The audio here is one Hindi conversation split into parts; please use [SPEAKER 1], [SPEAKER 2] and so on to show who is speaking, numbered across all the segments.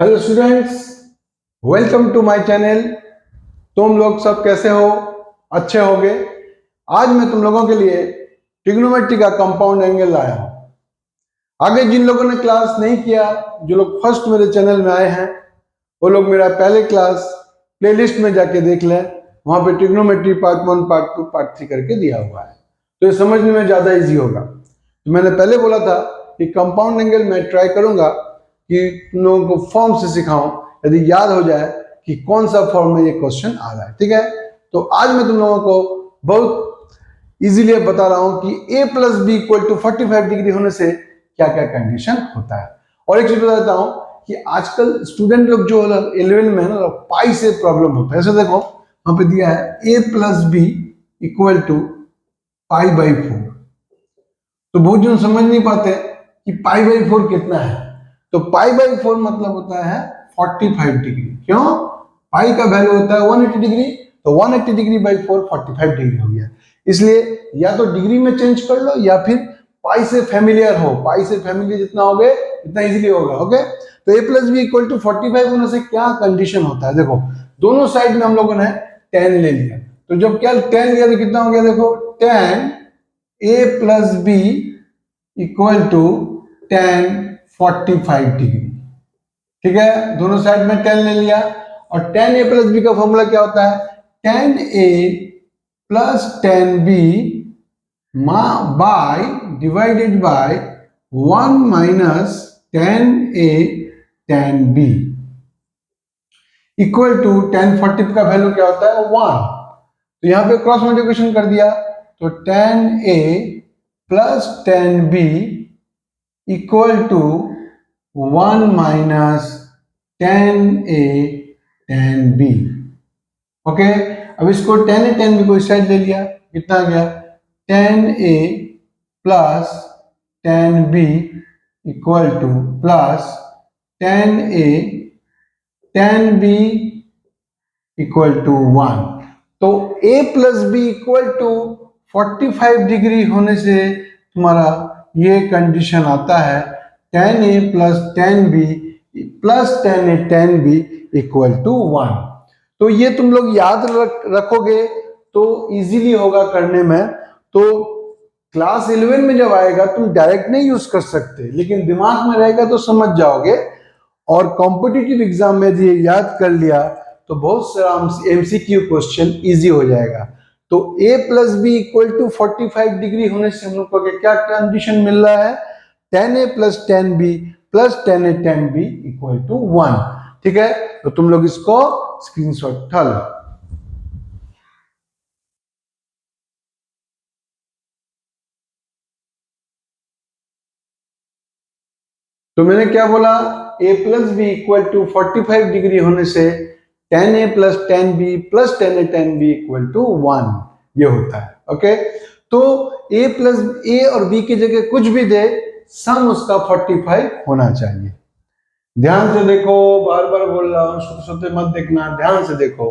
[SPEAKER 1] Hello students, welcome to my channel. तुम लोग सब कैसे हो? अच्छे होगे। आज मैं तुम लोगों के लिए ट्रिग्नोमेट्री का कंपाउंड एंगल लाया हूं। आगे जिन लोगों ने क्लास नहीं किया, जो लोग फर्स्ट मेरे चैनल में आए हैं, वो लोग मेरा पहले क्लास प्लेलिस्ट में जाके देख लें। वहां पे ट्रिग्नोमेट्री पार्ट 1, पार्ट 2, पार्ट 3 करके दिया हुआ है, तो ये समझने में ज्यादा इजी होगा। तो मैंने पहले बोला था कि कंपाउंड एंगल मैं ट्राई करूंगा कि तुम लोगों को फॉर्म से सिखाऊं, यदि याद हो जाए कि कौन सा फॉर्म में ये क्वेश्चन आ रहा है। ठीक है, तो आज मैं तुम लोगों को बहुत इजीली बता रहा हूं कि a plus B equal to 45 degree होने से क्या क्या कंडीशन होता है। और एक चीज बता देता हूं कि आजकल स्टूडेंट लोग जो 11 में है ना, पाई से प्रॉब्लम होता है। ऐसे देखो, वहां पे दिया है a plus B equal to pi by 4। तो बहुत जन समझ नहीं पाते कि पाई बाई 4 कितना है। तो पाई बाई 4 मतलब होता है 45 डिग्री। क्यों? पाई का वैल्यू होता है 180 डिग्री, तो 180 डिग्री बाई 4 45 डिग्री हो गया। इसलिए या तो डिग्री में चेंज कर लो या फिर पाई से फेमिलियर हो। पाई से फेमिलियर जितना हो गए इतना इजीली होगा। ओके, तो a plus B equal to 45 होने से क्या कंडीशन होता है? देखो, दोनों साइड में हम लोगों ने 10 ले लिया, तो जब क्या 10 लिया तो कितना हो गया? देखो, 10 a plus B equal to 10 45 degree. ठीक है, दोनों साइड में 10 ले लिया। और 10a प्लस बी का फॉर्मूला क्या होता है? 10a plus 10b by divided by 1 minus 10a 10b equal to 10 40 का वैल्यू क्या होता है? 1। तो यहां पे क्रॉस मल्टीप्लिकेशन कर दिया, तो 10a plus 10b equal to 1 minus 10a 10b। Okay, अब इसको 10a 10b को इस साइड ले लिया, कितना आ गया? 10a plus 10b equal to plus 10a 10b equal to 1। तो a plus B equal to 45 degree होने से तुम्हारा ये कंडीशन आता है 10a plus 10b plus 10a 10b equal to 1। तो ये तुम लोग याद रखोगे तो इजीली होगा करने में। तो क्लास 11 में जब आएगा तुम डायरेक्ट नहीं यूज कर सकते, लेकिन दिमाग में रहेगा तो समझ जाओगे। और कॉम्पिटिटिव एग्जाम में यदि याद कर लिया तो बहुत सारा एमसीक्यू क्वेश्चन इजी हो जाएगा। तो a plus B equal to 45 degree होने से हम लोग को क्या कंडीशन मिल रहा है? 10a plus 10b plus 10a 10b equal to 1। ठीक है, तो तुम लोग इसको स्क्रीनशॉट उठा लो। तो मैंने क्या बोला? a plus B equal to 45 degree होने से 10a plus 10b plus 10a 10b equal to 1 ये होता है। ओके, तो a प्लस a और b की जगह कुछ भी दे, सम उसका 45 होना चाहिए। ध्यान से देखो, बार बार बोल रहा हूं, सोते सोते मत देखना, ध्यान से देखो,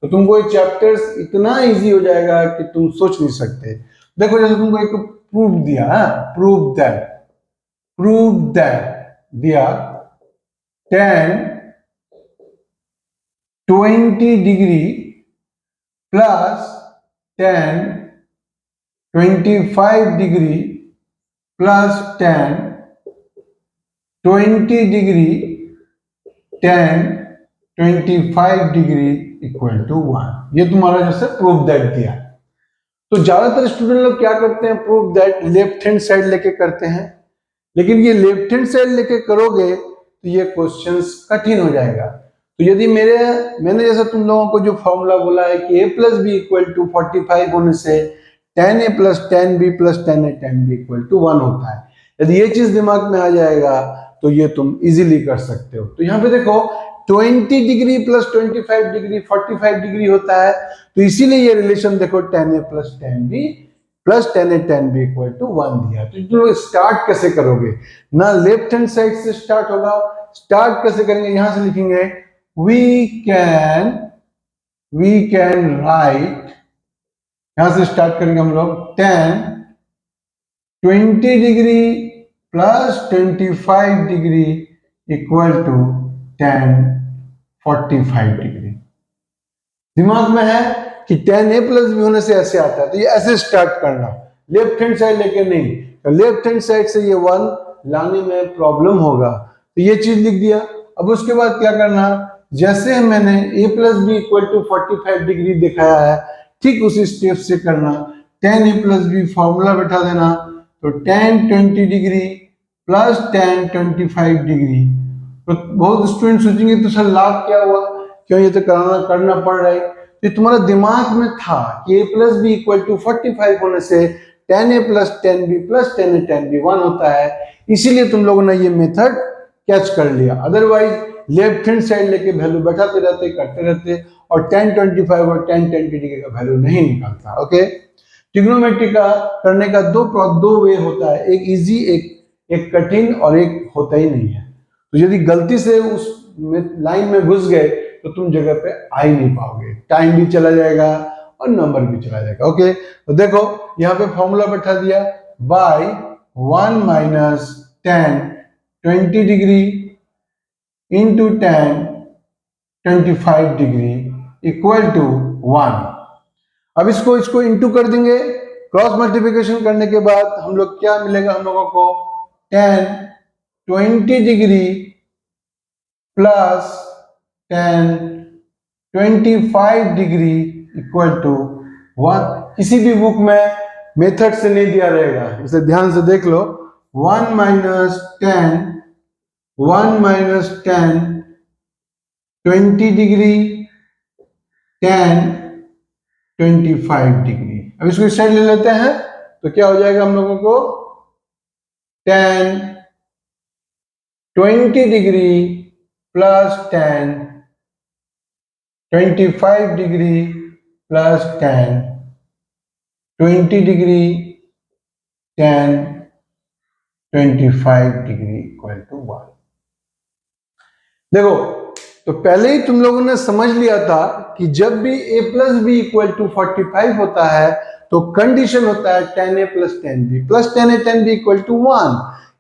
[SPEAKER 1] तो तुमको ये चैप्टर्स इतना इजी हो जाएगा कि तुम सोच नहीं सकते। देखो, जैसे तुमको एक प्रूफ दिया है, प्रूफ दैट दिया 10 20 degree plus 10 25 degree plus 10 20 degree 10 25 degree equal to 1। ये तुम्हारा जैसे प्रूफ दैट दिया। तो ज्यादातर स्टूडेंट लोग क्या करते हैं? Proof that left hand side लेके करते हैं, लेकिन ये लेफ्ट हैंड साइड लेके करोगे तो ये क्वेश्चंस कठिन हो जाएगा। तो यदि मैंने जैसा तुम लोगों को जो फॉर्मूला बोला है कि a plus B equal to 45 होने से 10a plus 10b plus 10a 10b equal to 1 होता है, यदि ये चीज दिमाग में आ जाएगा तो ये तुम इजीली कर सकते हो। तो यहाँ पे देखो, 20 डिग्री प्लस 25 डिग्री 45 डिग्री होता है, तो इसीलिए ये रिलेशन देखो 10a plus 10b plus 10a 10b equal to 1 दिया। तो तुम लोग स्टार्ट कैसे करोगे? ना लेफ्ट हैंड साइड से स्टार्ट होगा, स्टार्ट कैसे करेंगे? यहां से लिखेंगे वी कैन राइट, यहां से स्टार्ट करेंगे हम लोग 10 20 degree plus 25 degree equal to tan 45 degree. दिमाग में है कि tan a प्लस बी होने से ऐसे आता है, तो ये ऐसे स्टार्ट करना, लेफ्ट हैंड साइड लेके नहीं, तो लेफ्ट हैंड साइड से ये 1 लाने में प्रॉब्लम होगा, तो ये चीज लिख दिया। अब उसके बाद क्या करना, जैसे मैंने a plus B equal to 45 degree दिखाया है, ठीक उसी स्टेप से करना। tan a plus B formula बैठा देना, तो tan 20 degree plus tan 25 degree. तो बहुत स्टूडेंट सोचेंगे तो सर लाभ क्या हुआ, क्यों ये तो करना पड़ रहा है। तो तुम्हारा दिमाग में था कि a plus B equal to 45 होने से tan a plus tan b plus tan a tan b 1 होता है, इसीलिए तुम लोगों ने ये मेथड कैच कर लिया। अदरवाइज लेफ्ट हैंड साइड लेके वैल्यू बैठाते रहते, करते रहते, और tan 25 और tan 10 डिग्री का वैल्यू नहीं निकलता। ओके, ट्रिग्नोमेट्री का करने का दो वे होता है, एक इजी, एक कठिन, और एक होता ही नहीं है। तो यदि गलती से उस लाइन में घुस गए तो तुम जगह पे आ ही नहीं पाओगे, टाइम भी चला जाएगा और नंबर भी चला जाएगा। ओके, तो देखो यहाँ पे फॉर्मूला बैठा दिया, by 1 minus tan 20 degree into tan 25 degree equal to 1। अब इसको इंटू कर देंगे, क्रॉस मल्टीप्लिकेशन करने के बाद हम लोग क्या मिलेगा, हम लोगों को tan 20 degree plus tan 25 degree equal to 1। किसी भी बुक में मेथड से नहीं दिया रहेगा, इसे ध्यान से देख लो। 1 minus tan 20 degree tan 25 degree. अब इसको इस साइड ले लेते हैं, तो क्या हो जाएगा हम लोगों को, tan 20 degree plus tan 25 degree plus tan 20 degree tan 25 degree equal to 1। देखो, तो पहले ही तुम लोगों ने समझ लिया था कि जब भी a plus B equal to 45 होता है तो कंडीशन होता है tan a plus tan b plus tan a tan b equal to 1।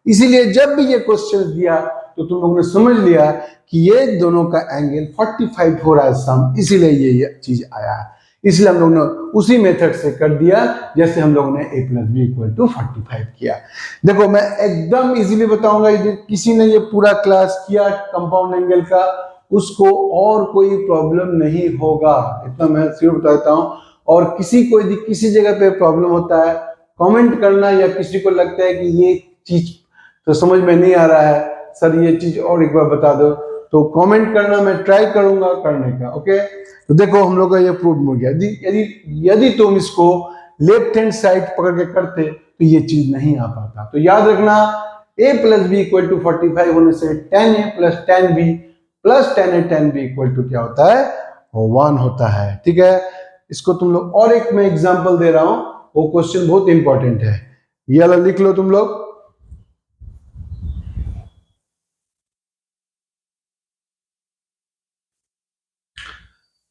[SPEAKER 1] इसीलिए जब भी ये क्वेश्चन दिया तो तुम लोगों ने समझ लिया कि ये दोनों का एंगल 45 हो रहा है सम, इसीलिए ये चीज आया है। इसलिए हम लोगों ने उसी मेथड से कर दिया जैसे हम लोगों ने a plus B equal to 45 किया। देखो, मैं एकदम इजीली बताऊंगा, यदि किसी ने ये पूरा क्लास किया कंपाउंड एंगल का, उसको और कोई प्रॉब्लम नहीं होगा, इतना मैं श्योर बताता हूं। और किसी को यदि किसी जगह पे प्रॉब्लम होता है, कमेंट करना, या किसी को लगता है कि ये चीज तो समझ में नहीं आ रहा है सर, ये चीज और एक बार बता दो, तो कमेंट करना, मैं ट्राई करूंगा करने का। ओके, तो देखो हम लोग का ये प्रूव हो गया। यदि तुम इसको लेफ्ट हैंड साइड पकड़ के करते तो ये चीज नहीं आ पाता। तो याद रखना, a plus B equal to 45 होने से tan a plus tan b plus tan a tan b equal to क्या होता है, वो 1 होता है। ठीक है, इसको तुम लोग और एक मैं एग्जांपल दे रहा हूं, वो क्वेश्चन बहुत इंपॉर्टेंट है, ये वाला लिख लो तुम लोग।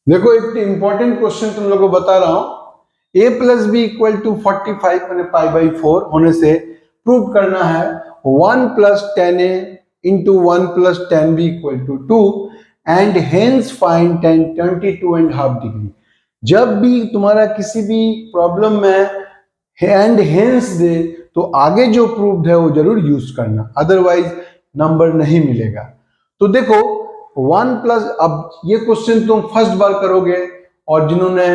[SPEAKER 1] देखो, एक इंपॉर्टेंट क्वेश्चन तुम लोगों को बता रहा हूं, a plus B equal to 45 मैंने पाई बाई 4 होने से प्रूव करना है 1 plus tan a into 1 plus tan b equal to 2 and hence find tan 22.5 degree. जब भी तुम्हारा किसी भी प्रॉब्लम में एंड हेंस दे तो आगे जो प्रूव्ड है वो जरूर यूज करना, अदरवाइज नंबर नहीं मिलेगा। तो देखो 1 प्लस, अब ये क्वेश्चन तुम फर्स्ट बार करोगे, और जिन्होंने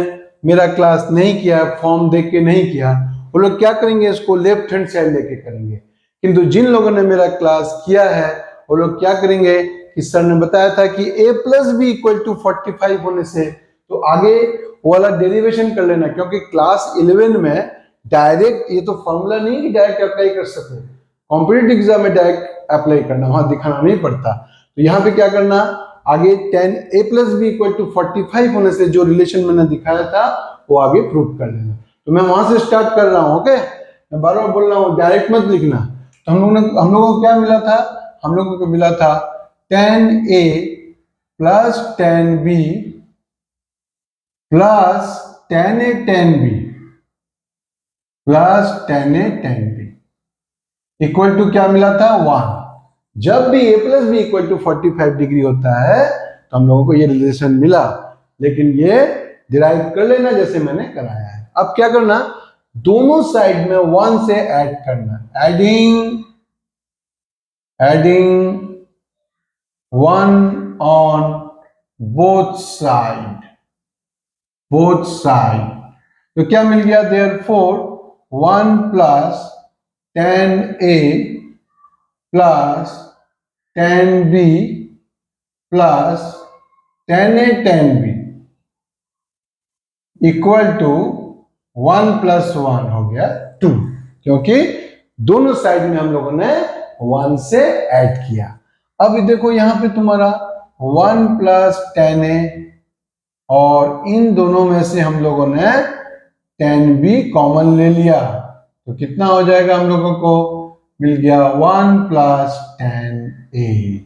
[SPEAKER 1] मेरा क्लास नहीं किया, फॉर्म देख के नहीं किया, वो लोग क्या करेंगे, इसको लेफ्ट हैंड साइड लेके करेंगे। किंतु जिन लोगों ने मेरा क्लास किया है वो लोग क्या करेंगे कि सर ने बताया था कि a plus B equal to 45 होने से, तो आगे वो वाला डेरिवेशन कर लेना, क्योंकि क्लास 11 में डायरेक्ट ये तो फॉर्मूला नहीं कि डायरेक्ट अप्लाई कर सको, कॉम्पिटिटिव एग्जाम में डायरेक्ट अप्लाई करना, वहां दिखाना नहीं पड़ता। तो यहाँ पे क्या करना, आगे tan a plus B equal to 45 होने से जो रिलेशन मैंने दिखाया था वो आगे प्रूव कर लेना। तो मैं वहां से स्टार्ट कर रहा हूँ। ओके, मैं बार बार बोल रहा हूँ, डायरेक्ट मत लिखना। तो हम लोगों को क्या मिला था, हम लोगों को मिला था tan a plus tan b plus tan a tan b plus tan a tan b equal to क्या मिला था, 1। जब भी a plus B equal to 45 degree होता है तो हम लोगों को ये रिलेशन मिला, लेकिन ये डिराइव कर लेना जैसे मैंने कराया है। अब क्या करना, दोनों साइड में 1 से ऐड करना, एडिंग 1 ऑन बोथ साइड, तो क्या मिल गया, therefore 1 plus 10a plus 10b plus 10a 10b equal to 1 plus 1 हो गया 2, क्योंकि दोनों साइड में हम लोगों ने 1 से ऐड किया। अब देखो यहां पे तुम्हारा 1 प्लस 10a और इन दोनों में से हम लोगों ने 10b कॉमन ले लिया, तो कितना हो जाएगा, हम लोगों को मिल गया 1 प्लस 10a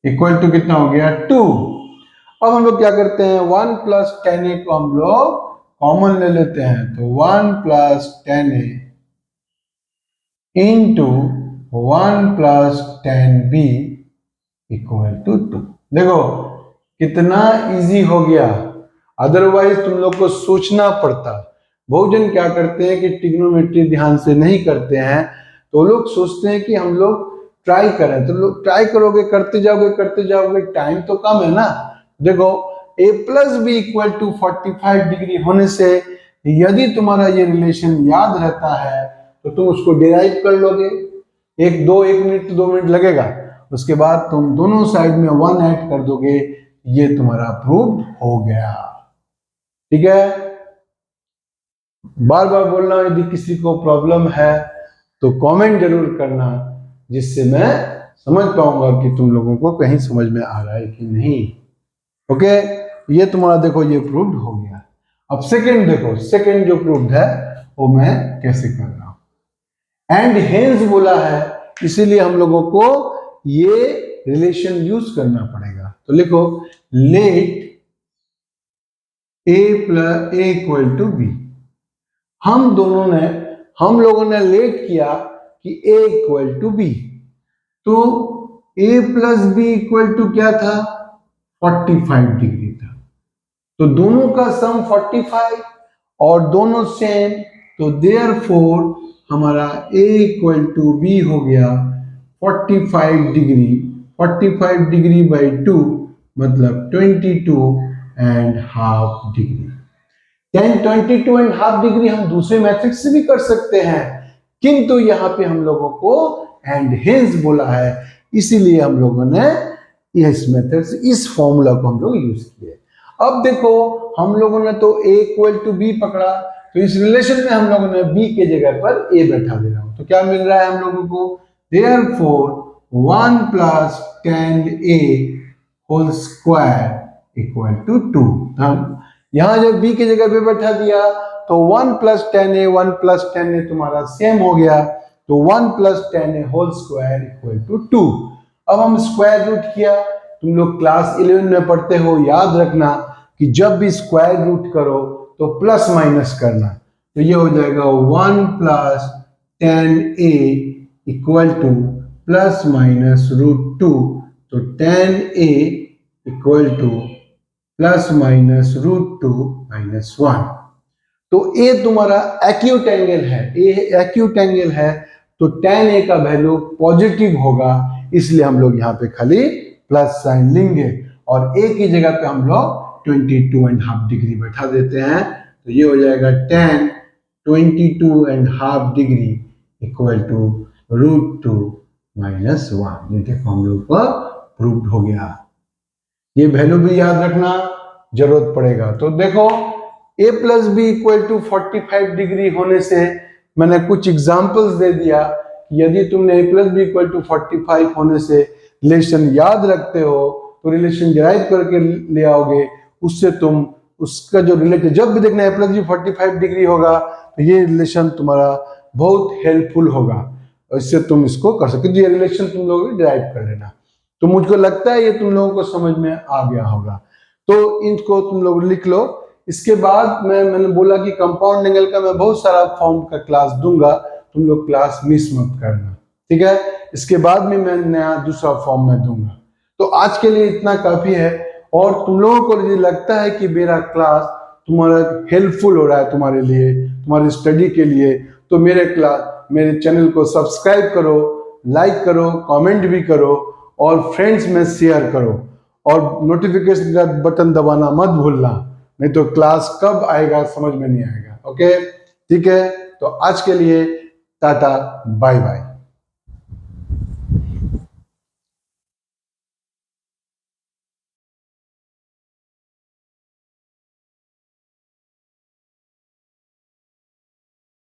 [SPEAKER 1] इक्वल टू कितना हो गया 2। अब हम लोग क्या करते हैं, 1 प्लस 10a को हम लोग कॉमन ले लेते हैं, तो 1 plus 10a into 1 plus 10b equal to 2। देखो कितना इजी हो गया, अदरवाइज तुम लोग को सोचना पड़ता। बहुत जन क्या करते हैं कि ट्रिग्नोमेट्री ध्यान से नहीं करते हैं, तो लोग सोचते हैं कि हम लोग ट्राई करें, तो लोग ट्राई करोगे, करते जाओगे, टाइम तो कम है ना। देखो a plus B equal to 45 degree होने से यदि तुम्हारा ये रिलेशन याद रहता है तो तुम उसको डिराइव कर लोगे, 1 मिनट 2 मिनट लगेगा, उसके बाद तुम दोनों साइड में 1 ऐड कर दोगे, ये तुम्हारा प्रूव्ड हो गया। ठीक है, बार बार बोल रहा हूं, यदि किसी को प्रॉब्लम है तो कमेंट जरूर करना, जिससे मैं समझ पाऊंगा कि तुम लोगों को कहीं समझ में आ रहा है कि नहीं। ओके, ये तुम्हारा देखो ये प्रूव्ड हो गया। अब सेकंड देखो, सेकंड जो प्रूव्ड है वो मैं कैसे कर रहा हूं, एंड हेंस बोला है, इसीलिए हम लोगों को ये रिलेशन यूज करना पड़ेगा। तो लिखो let a equal to b। हम लोगों ने लेट किया कि a इक्वल टू b, तो a plus B equal to क्या था, 45 डिग्री था, तो दोनों का सम 45 और दोनों सेम, तो देयरफॉर हमारा a इक्वल टू b हो गया 45 डिग्री, 45 डिग्री बाई 2 मतलब 22.5 डिग्री। 22.5 डिग्री हम दूसरे मेथड से भी कर सकते हैं, किंतु यहाँ पे हम लोगों को एंड हेंस बोला है, इसीलिए हम लोगों ने इस मेथड से इस फॉर्मूला को हम लोग यूज किए। अब देखो हम लोगों ने तो a इक्वल टू b पकड़ा, तो इस रिलेशन में हम लोगों ने b के जगह पर a बैठा दे रहा हूं, तो क्या मिल रहा है हम लोगों को, therefore 1 plus 10a whole square equal to 2। हम यहां जब b की जगह पे बैठा दिया तो 1 प्लस 10a तुम्हारा सेम हो गया, तो 1 plus 10a whole square equal to 2। अब हम स्क्वायर रूट किया, तुम लोग क्लास 11 में पढ़ते हो, याद रखना कि जब भी स्क्वायर रूट करो तो प्लस माइनस करना, तो ये हो जाएगा 1 plus 10a equal to plus minus root 2, तो 10a equal to plus minus root 2 minus 1। तो a तुम्हारा एक्यूट एंगल है, a एक्यूट एंगल है, तो tan a का वैल्यू पॉजिटिव होगा, इसलिए हम लोग यहाँ पे खाली प्लस साइन लेंगे और a की जगह पे हम लोग 22.5 डिग्री बैठा देते हैं, तो ये हो जाएगा tan 22.5 degree equal to root 2 minus 1। ये देखो हम लोग का प्रूव्ड हो गया। ये वैल्यू भी याद रखना जरूरत पड़ेगा। तो देखो a plus B equal to 45 degree होने से मैंने कुछ एग्जांपल्स दे दिया, यदि तुमने a plus B equal to 45 होने से रिलेशन याद रखते हो तो रिलेशन डिराइव करके ले आओगे, उससे तुम उसका जो रिलेटेड जब भी देखना a प्लस बी 45 डिग्री होगा तो ये रिलेशन तुम्हारा बहुत हेल्पफुल होगा, इससे तुम इसको कर सकते हो। ये रिलेशन तुम लोग डिराइव कर लेना। तो मुझको लगता है ये तुम लोगों को समझ में आ गया होगा, तो इनको तुम लोग लिख लो। इसके बाद मैंने बोला कि कंपाउंड एंगल का मैं बहुत सारा फॉर्म का क्लास दूंगा, तुम लोग क्लास मिस मत करना। ठीक है, इसके बाद में मैं नया दूसरा फॉर्म में दूंगा। तो आज के लिए इतना काफी है। और तुम लोगों को यदि लगता है कि मेरा क्लास तुम्हारा हेल्पफुल हो रहा है तुम्हारे लिए, तुम्हारी स्टडी के लिए, तो मेरे चैनल को सब्सक्राइब करो, लाइक करो, कमेंट भी करो और फ्रेंड्स में शेयर करो। और नोटिफिकेशन का बटन दबाना मत भूलना, नहीं तो क्लास कब आएगा समझ में नहीं आएगा। ओके, ठीक है, तो आज के लिए टाटा, बाय बाय।